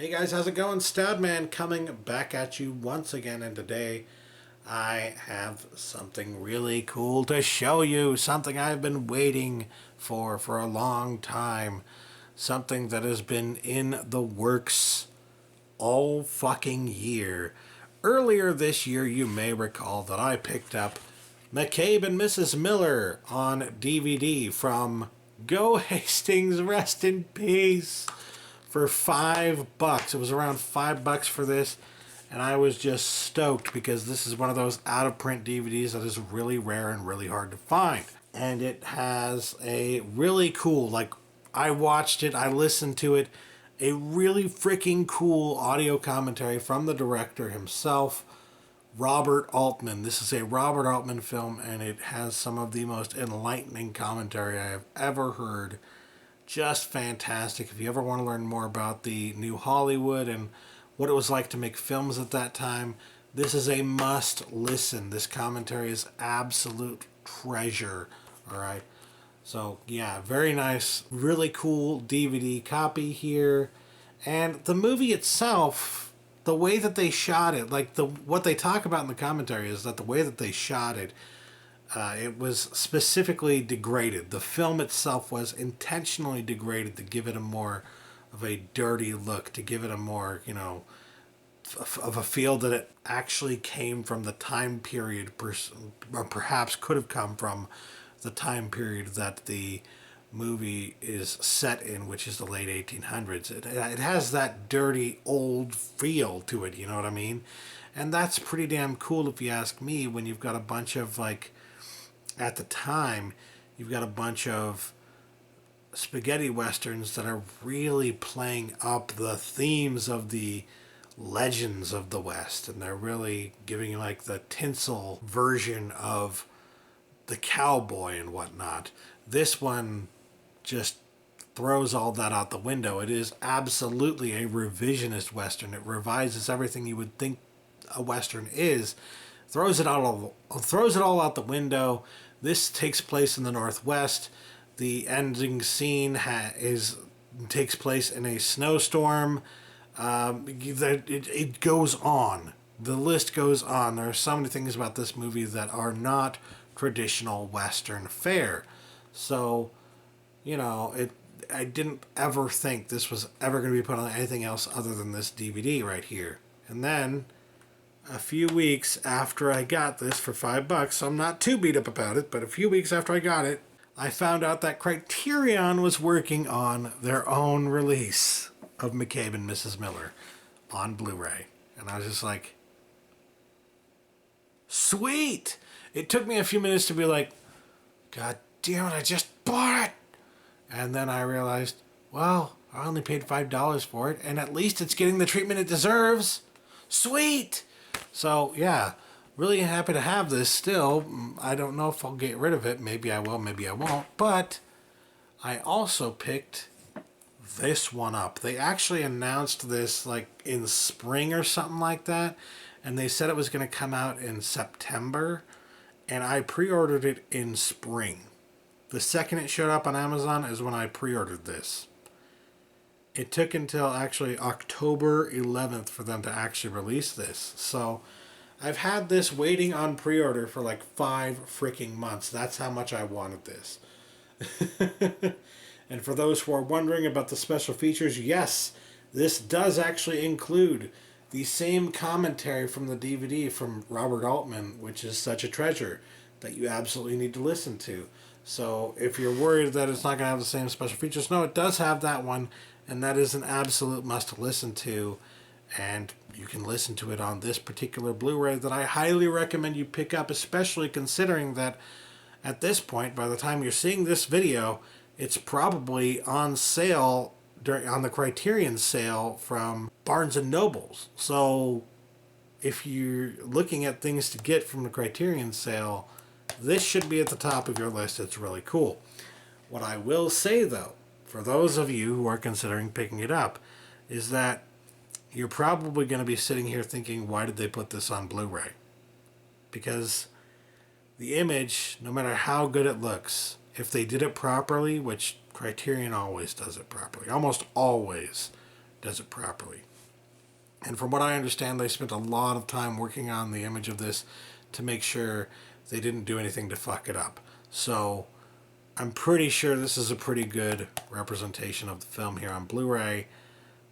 Hey guys, how's it going? Stoudman coming back at you once again, and today I have something really cool to show you. Something I've been waiting for a long time. Something that has been in the works all fucking year. Earlier this year, you may recall that I picked up McCabe and Mrs. Miller on DVD from Go Hastings, rest in peace, for $5. It was around $5 for this, and I was just stoked because this is one of those out-of-print DVDs that is really rare and really hard to find. And it has a really cool, I watched it, I listened to it, a really freaking cool audio commentary from the director himself, Robert Altman. This is a Robert Altman film, and it has some of the most enlightening commentary I have ever heard. Just fantastic. If you ever want to learn more about the new Hollywood and what it was like to make films at that time, this is a must listen. This commentary is absolute treasure. Alright, so yeah, very nice, really cool DVD copy here. And the movie itself, the way that they shot it, what they talk about in the commentary is that the way that they shot it, it was specifically degraded. The film itself was intentionally degraded to give it a more of a dirty look, to give it a more, of a feel that it actually came from the time period, or perhaps could have come from the time period that the movie is set in, which is the late 1800s. It has that dirty old feel to it, you know what I mean? And that's pretty damn cool if you ask me, when you've got a bunch of, at the time, you've got a bunch of spaghetti westerns that are really playing up the themes of the legends of the West, and they're really giving you the tinsel version of the cowboy and whatnot. This one just throws all that out the window. It is absolutely a revisionist Western. It revises everything you would think a Western is, throws it all out the window. This takes place in the Northwest. The ending scene takes place in a snowstorm. It goes on. The list goes on. There are so many things about this movie that are not traditional Western fare. So, I didn't ever think this was ever going to be put on anything else other than this DVD right here. And then, a few weeks after I got this for $5, so I'm not too beat up about it, but a few weeks after I got it, I found out that Criterion was working on their own release of McCabe and Mrs. Miller on Blu-ray. And I was just like, sweet! It took me a few minutes to be like, God damn it, I just bought it! And then I realized, well, I only paid $5 for it, and at least it's getting the treatment it deserves. Sweet! So, yeah, really happy to have this still. I don't know if I'll get rid of it. Maybe I will, maybe I won't. But I also picked this one up. They actually announced this in spring or something like that. And they said it was going to come out in September. And I pre-ordered it in spring. The second it showed up on Amazon is when I pre-ordered this. It took until actually October 11th for them to actually release this. So I've had this waiting on pre-order for 5 freaking months. That's how much I wanted this. And for those who are wondering about the special features, yes, this does actually include the same commentary from the DVD from Robert Altman, which is such a treasure that you absolutely need to listen to. So if you're worried that it's not going to have the same special features, no, it does have that one. And that is an absolute must to listen to. And you can listen to it on this particular Blu-ray that I highly recommend you pick up, especially considering that at this point, by the time you're seeing this video, it's probably on sale on the Criterion sale from Barnes & Nobles. So if you're looking at things to get from the Criterion sale, this should be at the top of your list. It's really cool. What I will say, though, for those of you who are considering picking it up, is that you're probably going to be sitting here thinking, why did they put this on Blu-ray? Because the image, no matter how good it looks, if they did it properly, which Criterion always does it properly, almost always does it properly, And from what I understand, they spent a lot of time working on the image of this to make sure they didn't do anything to fuck it up. So I'm pretty sure this is a pretty good representation of the film here on Blu-ray.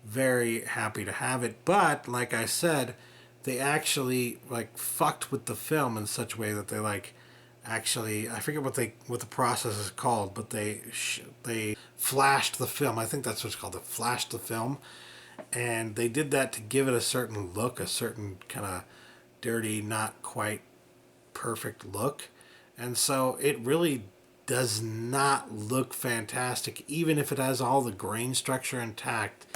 Very happy to have it. But like I said, they actually like fucked with the film in such a way that they like actually, I forget what the process is called, but they flashed the film. I think that's what it's called. They flashed the film, and they did that to give it a certain look, a certain kind of dirty, not quite perfect look. And so it really does not look fantastic, even if it has all the grain structure intact.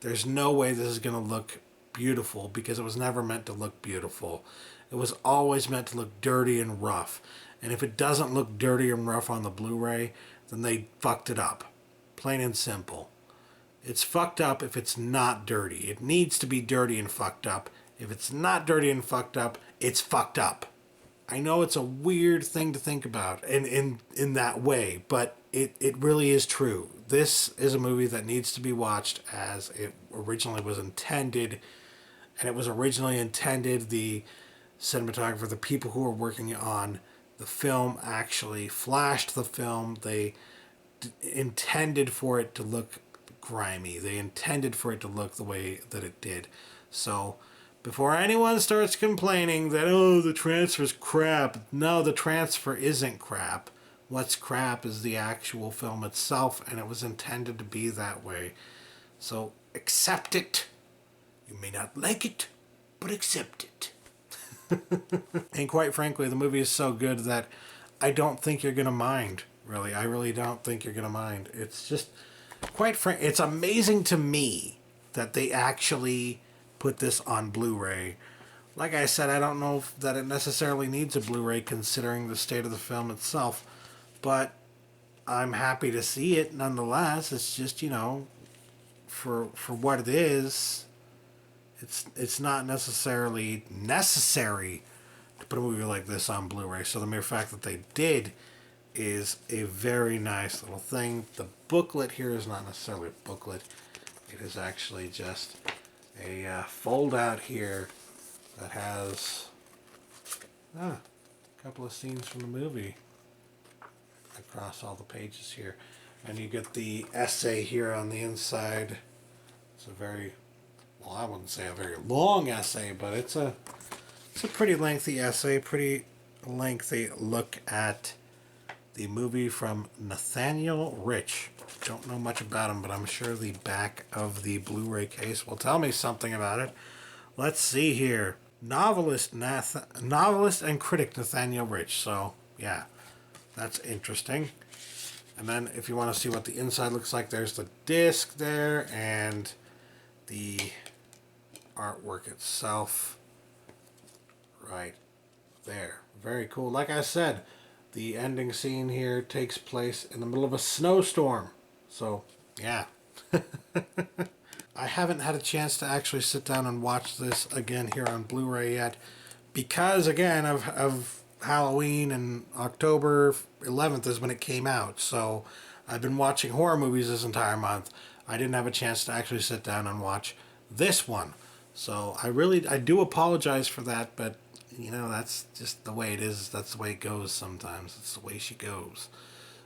There's no way this is going to look beautiful because it was never meant to look beautiful. It was always meant to look dirty and rough. And if it doesn't look dirty and rough on the Blu-ray, then they fucked it up. Plain and simple. It's fucked up if it's not dirty. It needs to be dirty and fucked up. If it's not dirty and fucked up, it's fucked up. I know it's a weird thing to think about in that way, but it really is true. This is a movie that needs to be watched as it originally was intended. And it was originally intended, the cinematographer, the people who were working on the film actually flashed the film. They intended for it to look grimy. They intended for it to look the way that it did. So before anyone starts complaining that, oh, the transfer's crap. No, the transfer isn't crap. What's crap is the actual film itself, and it was intended to be that way. So accept it. You may not like it, but accept it. And quite frankly, the movie is so good that I don't think you're going to mind, really. I really don't think you're going to mind. It's just, it's amazing to me that they actually put this on Blu-ray. Like I said, I don't know that it necessarily needs a Blu-ray considering the state of the film itself, but I'm happy to see it nonetheless. It's just, for what it is, it's not necessarily necessary to put a movie like this on Blu-ray. So the mere fact that they did is a very nice little thing. The booklet here is not necessarily a booklet. It is actually just a fold out here that has a couple of scenes from the movie across all the pages here. And you get the essay here on the inside. It's a very, well, I wouldn't say a very long essay, but it's a pretty lengthy essay, pretty lengthy look at the movie from Nathaniel Rich. Don't know much about him, but I'm sure the back of the Blu-ray case will tell me something about it. Let's see here. Novelist and critic Nathaniel Rich. So, yeah, that's interesting. And then if you want to see what the inside looks like, there's the disc there and the artwork itself right there. Very cool. Like I said, the ending scene here takes place in the middle of a snowstorm. So, yeah. I haven't had a chance to actually sit down and watch this again here on Blu-ray yet because, again, of Halloween, and October 11th is when it came out. So I've been watching horror movies this entire month. I didn't have a chance to actually sit down and watch this one. So I do apologize for that, but that's just the way it is. That's the way it goes sometimes. It's the way she goes.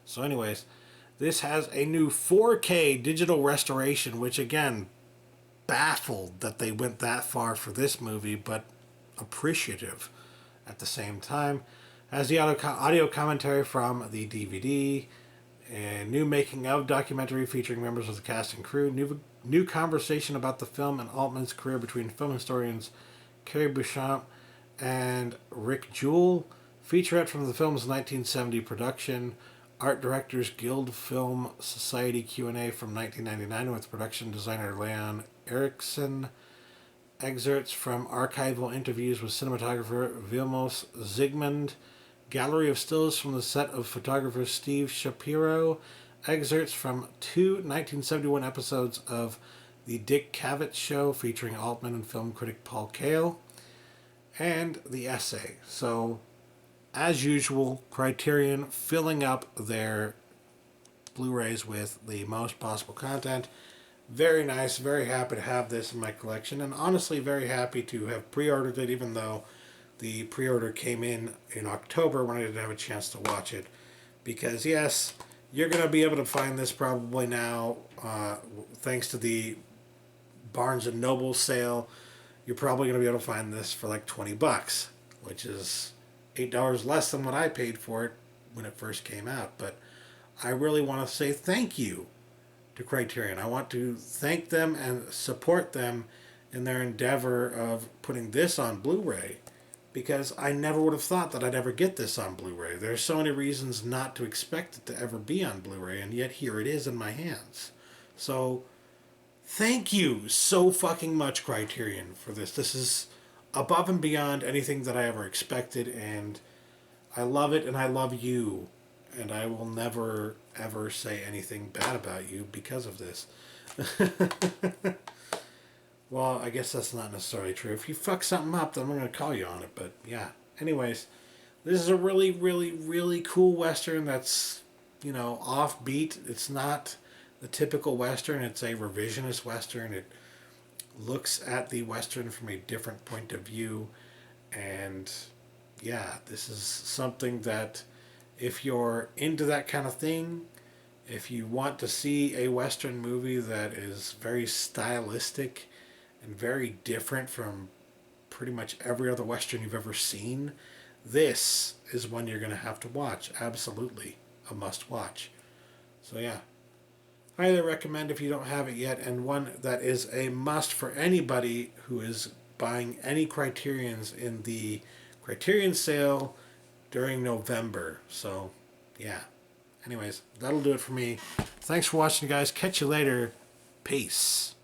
So anyways, this has a new 4K digital restoration, which again, baffled that they went that far for this movie, but appreciative at the same time. Has the audio commentary from the DVD, a new making of documentary featuring members of the cast and crew, new conversation about the film and Altman's career between film historians Kerry Beauchamp and Rick Jewell, featurette from the film's 1970 production, Art Directors Guild Film Society Q&A from 1999 with production designer Leon Erickson, excerpts from archival interviews with cinematographer Vilmos Zsigmond, gallery of stills from the set of photographer Steve Shapiro, excerpts from two 1971 episodes of The Dick Cavett Show featuring Altman and film critic Paul Kael, and the essay. So, as usual, Criterion filling up their Blu-rays with the most possible content. Very nice. Very happy to have this in my collection, and honestly, very happy to have pre-ordered it, even though the pre-order came in October when I didn't have a chance to watch it. Because yes, you're gonna be able to find this probably now, thanks to the Barnes and Noble sale. You're probably gonna be able to find this for like $20, which is $8 less than what I paid for it when it first came out. But I really want to say thank you to Criterion. I want to thank them and support them in their endeavor of putting this on Blu-ray, because I never would have thought that I'd ever get this on Blu-ray. There's so many reasons not to expect it to ever be on Blu-ray, and yet here it is in my hands. So thank you so fucking much, Criterion, for this. This is above and beyond anything that I ever expected, and I love it and I love you. And I will never, ever say anything bad about you because of this. Well, I guess that's not necessarily true. If you fuck something up, then I'm going to call you on it. But yeah. Anyways, this is a really, really, really cool Western that's, offbeat. It's not the typical Western. It's a revisionist Western. It looks at the Western from a different point of view. And yeah, this is something that if you're into that kind of thing, if you want to see a Western movie that is very stylistic and very different from pretty much every other Western you've ever seen, this is one you're going to have to watch. Absolutely a must watch. So yeah, highly recommend if you don't have it yet, and one that is a must for anybody who is buying any Criterions in the Criterion sale during November. So yeah, anyways, that'll do it for me. Thanks for watching, guys. Catch you later. Peace.